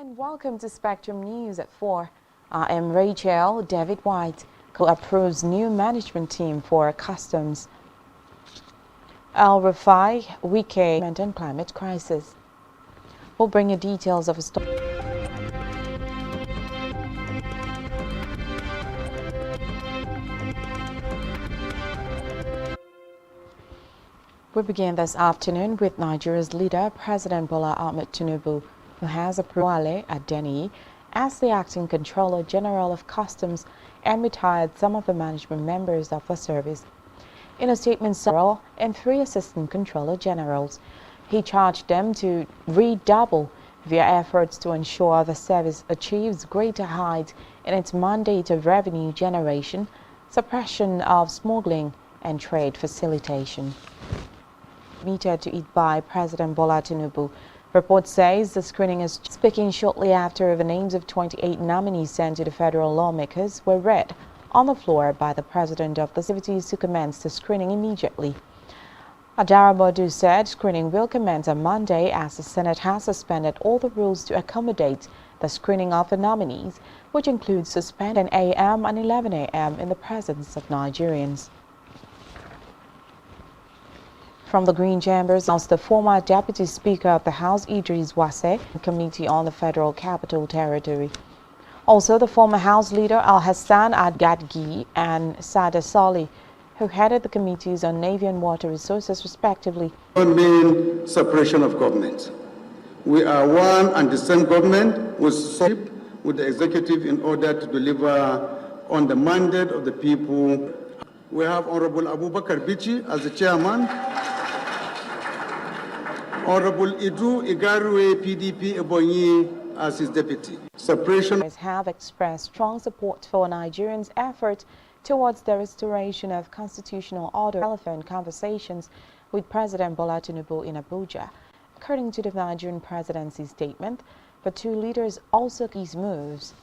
And welcome to Spectrum News at 4. I am Rachel. David White approves new management team for customs. Al-Rafai, weekday and climate crisis. We'll bring you details of a story. We begin this afternoon with Nigeria's leader, President Bola Ahmed Tinubu, who has approved Wale Adeniyi as the acting Controller General of Customs and retired some of the management members of the service. In a statement, several and 3 Assistant Controller Generals, he charged them to redouble their efforts to ensure the service achieves greater heights in its mandate of revenue generation, suppression of smuggling, and trade facilitation. Meted to it by President Bola Tinubu. Report says the screening is speaking shortly after the names of 28 nominees sent to the federal lawmakers were read on the floor by the president of the activities to commence the screening immediately. Adarabodu said screening will commence on Monday as the Senate has suspended all the rules to accommodate the screening of the nominees, which includes suspending 10 a.m. and 11 a.m. in the presence of Nigerians. From the Green Chambers, the former Deputy Speaker of the House, Idris Wase, Committee on the Federal Capital Territory. Also, the former House Leader, Al-Hassan Ad-Gadgi and Sada Sali, who headed the Committees on Navy and Water Resources, respectively. One main separation of government. We are one and the same government with the executive in order to deliver on the mandate of the people. We have Honorable Abubakar Bichi as the chairman. Honorable Idu Igarwe, PDP Ebonyi, as his deputy. Separation have expressed strong support for Nigerians' effort towards the restoration of constitutional order. Telephone conversations with President Bola Tinubu in Abuja. According to the Nigerian presidency statement, the 2 leaders also these moves.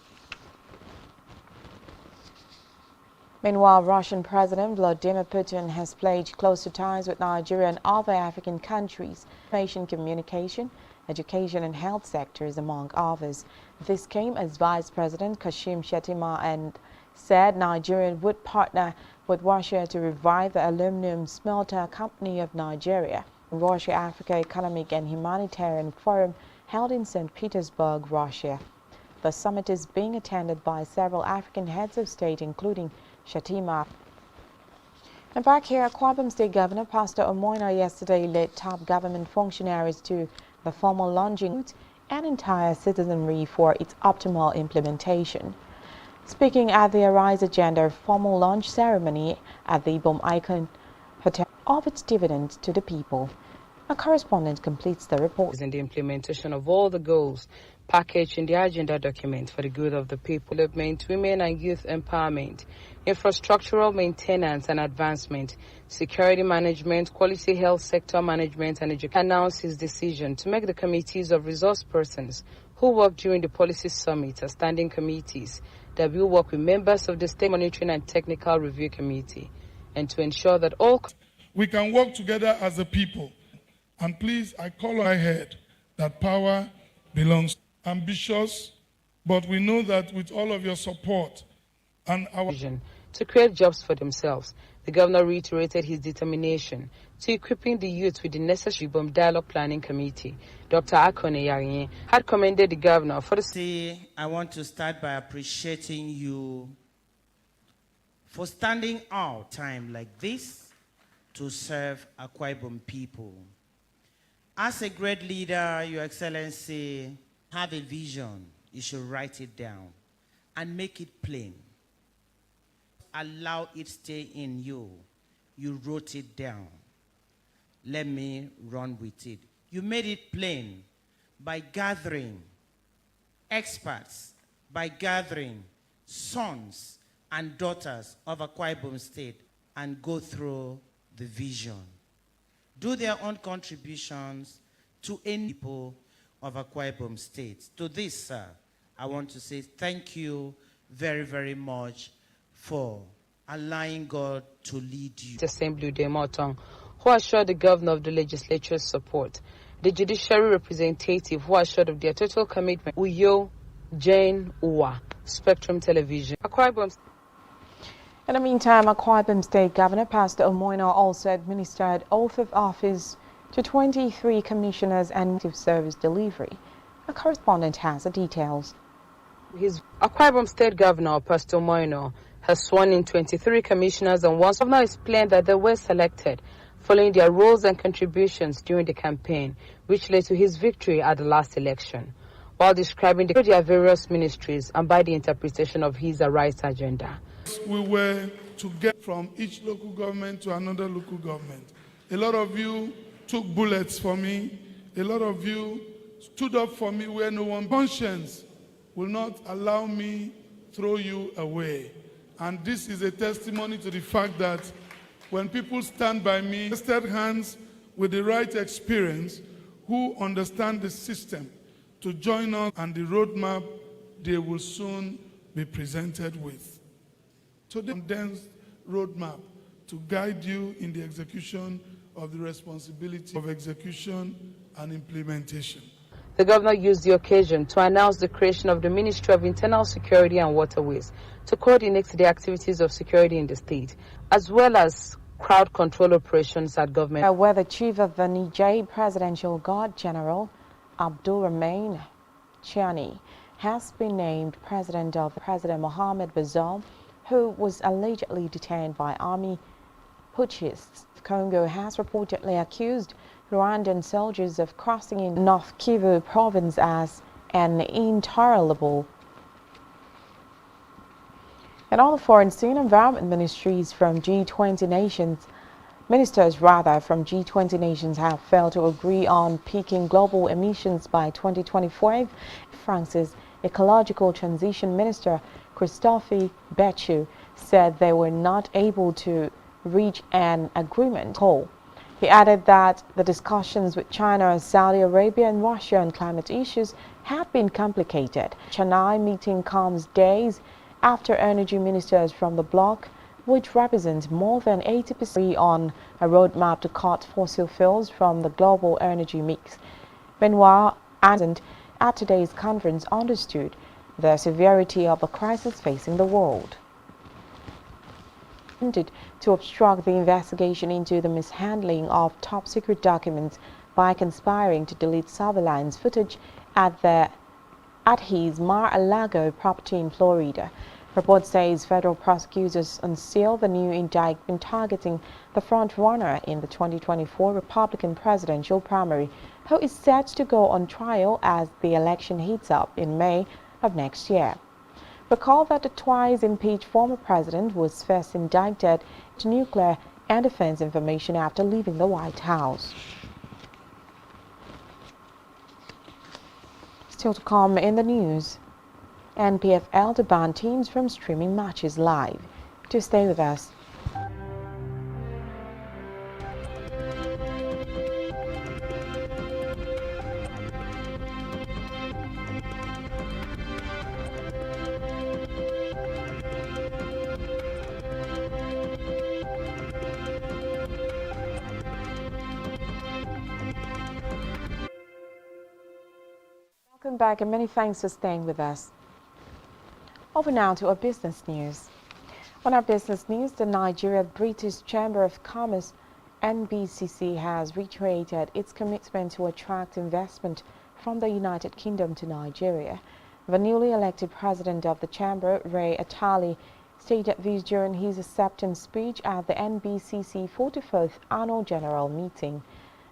Meanwhile, Russian President Vladimir Putin has pledged closer ties with Nigeria and other African countries, information communication, education and health sectors, among others. This came as Vice President Kashim Shettima and said Nigeria would partner with Russia to revive the Aluminum Smelter Company of Nigeria. Russia-Africa Economic and Humanitarian Forum held in St. Petersburg, Russia. The summit is being attended by several African heads of state, including Shettima. And back here, Akwa Ibom State Governor Pastor Omoina yesterday led top government functionaries to the formal launching and entire citizenry for its optimal implementation. Speaking at the Arise Agenda formal launch ceremony at the Ibom Icon Hotel of its dividend to the people. A correspondent completes the report. In the implementation of all the goals packaged in the agenda document for the good of the people, development, women and youth empowerment, infrastructural maintenance and advancement, security management, quality health sector management and education, announced his decision to make the committees of resource persons who worked during the policy summit as standing committees that will work with members of the State Monitoring and Technical Review Committee, and to ensure that all we can work together as a people. And please, I call on my head that power belongs ambitious, but we know that with all of your support and our vision to create jobs for themselves, the governor reiterated his determination to equipping the youth with the necessary Ibom Dialogue Planning Committee. Dr. Akone Yarinye had commended the governor for the... I want to start by appreciating you for standing out time like this to serve Akwa Ibom people. As a great leader, Your Excellency, have a vision. You should write it down and make it plain. Allow it stay in you. You wrote it down. Let me run with it. You made it plain by gathering experts, by gathering sons and daughters of Akwa Ibom State and go through the vision. Do their own contributions to any people of Akwa Ibom State. To this, sir, I want to say thank you very, very much for allowing God to lead you. Assembly Demotong, who assured the governor of the legislature's support the judiciary representative who assured of their total commitment. Uyo Jane Uwa, Spectrum Television. Akwa Ibom. In the meantime, Akwa Ibom State Governor Pastor Omoina also administered oath of office to 23 commissioners and service delivery. A correspondent has the details. His Akwa Ibom State Governor Pastor Omoina has sworn in 23 commissioners, and one governor explained that they were selected following their roles and contributions during the campaign, which led to his victory at the last election, while describing their various ministries and by the interpretation of his Arise agenda. We were to get from each local government to another local government. A lot of you took bullets for me. A lot of you stood up for me where no one. Conscience will not allow me throw you away. And this is a testimony to the fact that when people stand by me, tested hands with the right experience, who understand the system, to join us and the roadmap they will soon be presented with. So the condensed roadmap to guide you in the execution of the responsibility of execution and implementation. The governor used the occasion to announce the creation of the Ministry of Internal Security and Waterways to coordinate the activities of security in the state, as well as crowd control operations at government. Where the chief of the Niger Presidential Guard General, Abdulrahman Chiani, has been named president of President Mohamed Bazoum, who was allegedly detained by army putschists. Congo has reportedly accused Rwandan soldiers of crossing in North Kivu province as an intolerable. And all the foreign and environment ministries from G20 nations, from G20 nations have failed to agree on peaking global emissions by 2025. France's ecological transition minister, Christophe Béchu, said they were not able to reach an agreement. He added that the discussions with China, Saudi Arabia and Russia on climate issues have been complicated. Chennai meeting comes days after energy ministers from the bloc, which represent more than 80% on a roadmap to cut fossil fuels from the global energy mix. Meanwhile, at today's conference understood the severity of the crisis facing the world. To obstruct the investigation into the mishandling of top-secret documents by conspiring to delete surveillance footage at his Mar-a-Lago property in Florida. Report says federal prosecutors unsealed the new indictment targeting the front-runner in the 2024 Republican presidential primary, who is set to go on trial as the election heats up in May of next year. Recall that the twice impeached former president was first indicted to nuclear and defense information after leaving the White House. Still to come in the news, NPFL to ban teams from streaming matches live. To stay with us. Welcome back and many thanks for staying with us. Over now to our business news. On our business news, the Nigeria British Chamber of Commerce, NBCC, has reiterated its commitment to attract investment from the United Kingdom to Nigeria. The newly elected president of the chamber, Ray Atali, stated this during his acceptance speech at the NBCC 44th Annual General Meeting.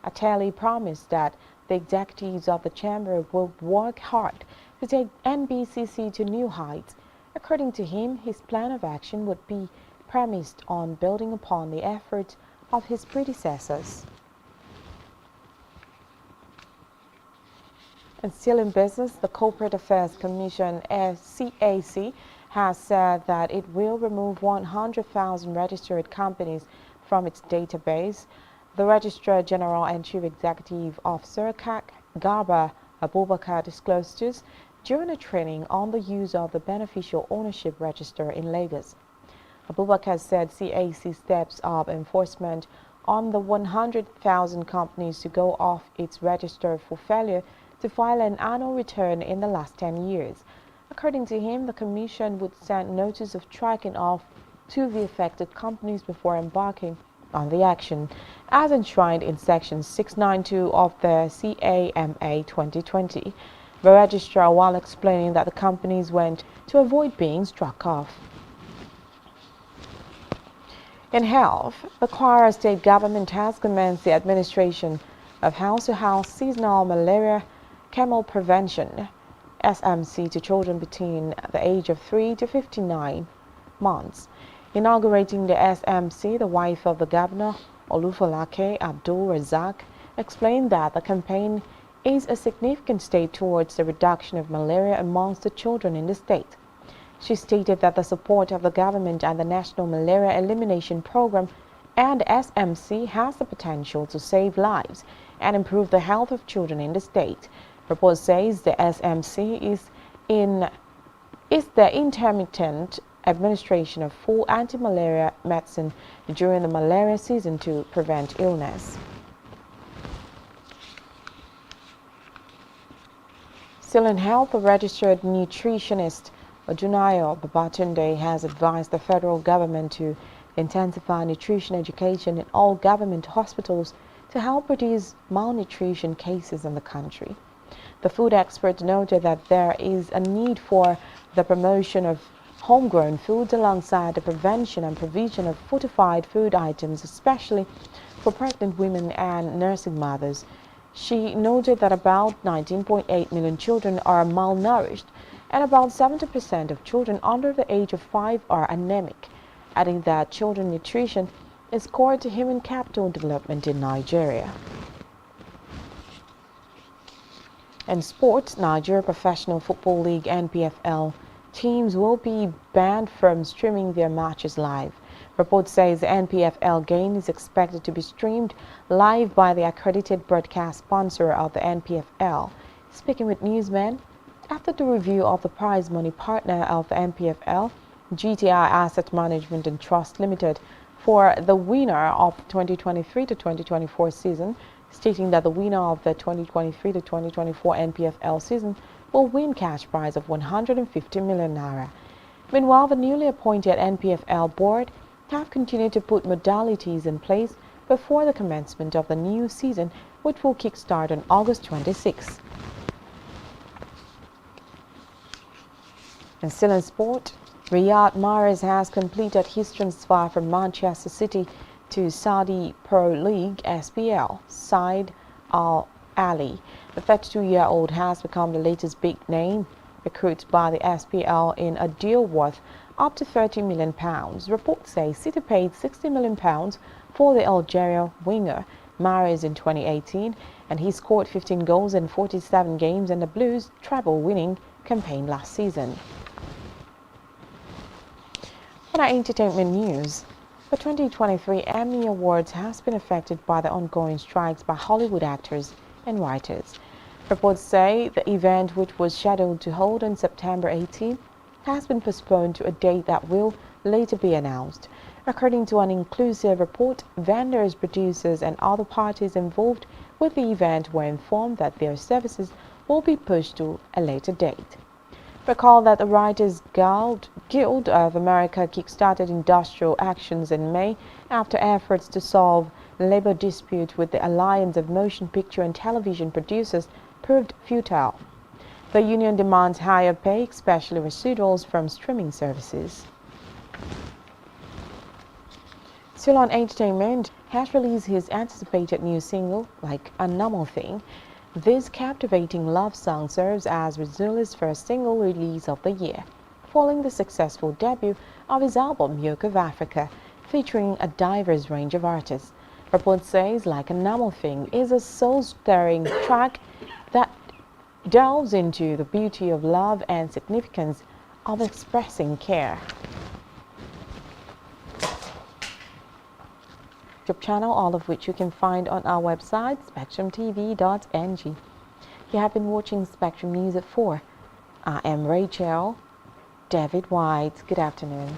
Atali promised that the executives of the chamber will work hard to take NBCC to new heights. According to him, his plan of action would be premised on building upon the efforts of his predecessors. And still in business, the Corporate Affairs Commission, CAC, has said that it will remove 100,000 registered companies from its database. The Registrar General and Chief Executive Officer, Garba Abubakar, disclosed this during a training on the use of the Beneficial Ownership Register in Lagos. Abubakar said CAC steps of enforcement on the 100,000 companies to go off its register for failure to file an annual return in the last 10 years. According to him, the Commission would send notice of striking off to the affected companies before embarking on the action, as enshrined in Section 692 of the CAMA 2020. The registrar, while explaining that the companies went to avoid being struck off. In health, the Kwara State government has commenced the administration of house-to-house seasonal malaria chemo prevention (SMC) to children between the age of 3 to 59 months. Inaugurating the SMC, the wife of the governor, Olufolake Abdul Razak, explained that the campaign is a significant step towards the reduction of malaria amongst the children in the state. She stated that the support of the government and the National Malaria Elimination Program and SMC has the potential to save lives and improve the health of children in the state. Report says the SMC is the intermittent administration of full anti-malaria medicine during the malaria season to prevent illness. Still in health, a registered nutritionist Odunayo Babatunde has advised the federal government to intensify nutrition education in all government hospitals to help reduce malnutrition cases in the country. The food expert noted that there is a need for the promotion of homegrown foods alongside the prevention and provision of fortified food items, especially for pregnant women and nursing mothers. She noted that about 19.8 million children are malnourished and about 70% of children under the age of 5 are anemic, adding that children nutrition is core to human capital development in Nigeria. In sports, Nigeria Professional Football League (NPFL) teams will be banned from streaming their matches live. Report says the NPFL game is expected to be streamed live by the accredited broadcast sponsor of the NPFL. Speaking with newsmen, after the review of the prize money partner of the NPFL, GTI Asset Management and Trust Limited, for the winner of the 2023 to 2024 season, stating that the winner of the 2023 to 2024 NPFL season will win cash prize of 150 million naira. Meanwhile, the newly appointed NPFL board have continued to put modalities in place before the commencement of the new season, which will kickstart on August 26. And still in sport, Riyad Mahrez has completed his transfer from Manchester City to Saudi Pro League SPL side Al Ali. The 32-year-old has become the latest big name recruit by the SPL in a deal worth up to £30 million. Reports say City paid £60 million for the Algeria winger Mahrez in 2018, and he scored 15 goals in 47 games in the Blues' treble-winning campaign last season. On our entertainment news, the 2023 Emmy Awards has been affected by the ongoing strikes by Hollywood actors and writers. Reports say the event, which was scheduled to hold on September 18, has been postponed to a date that will later be announced. According to an inclusive report, vendors, producers, and other parties involved with the event were informed that their services will be pushed to a later date. Recall that the Writers Guild of America kick-started industrial actions in May after efforts to solve labor dispute with the Alliance of Motion Picture and Television Producers proved futile. The union demands higher pay, especially residuals from streaming services. Still on entertainment, has released his anticipated new single, Like a Normal Thing. This captivating love song serves as Rizuli's first single release of the year, following the successful debut of his album Yoke of Africa, featuring a diverse range of artists. Report says Like a Normal Thing is a soul-stirring track that delves into the beauty of love and significance of expressing care. YouTube channel, all of which you can find on our website, spectrumtv.ng. You have been watching Spectrum News at 4. I am Rachel David White. Good afternoon.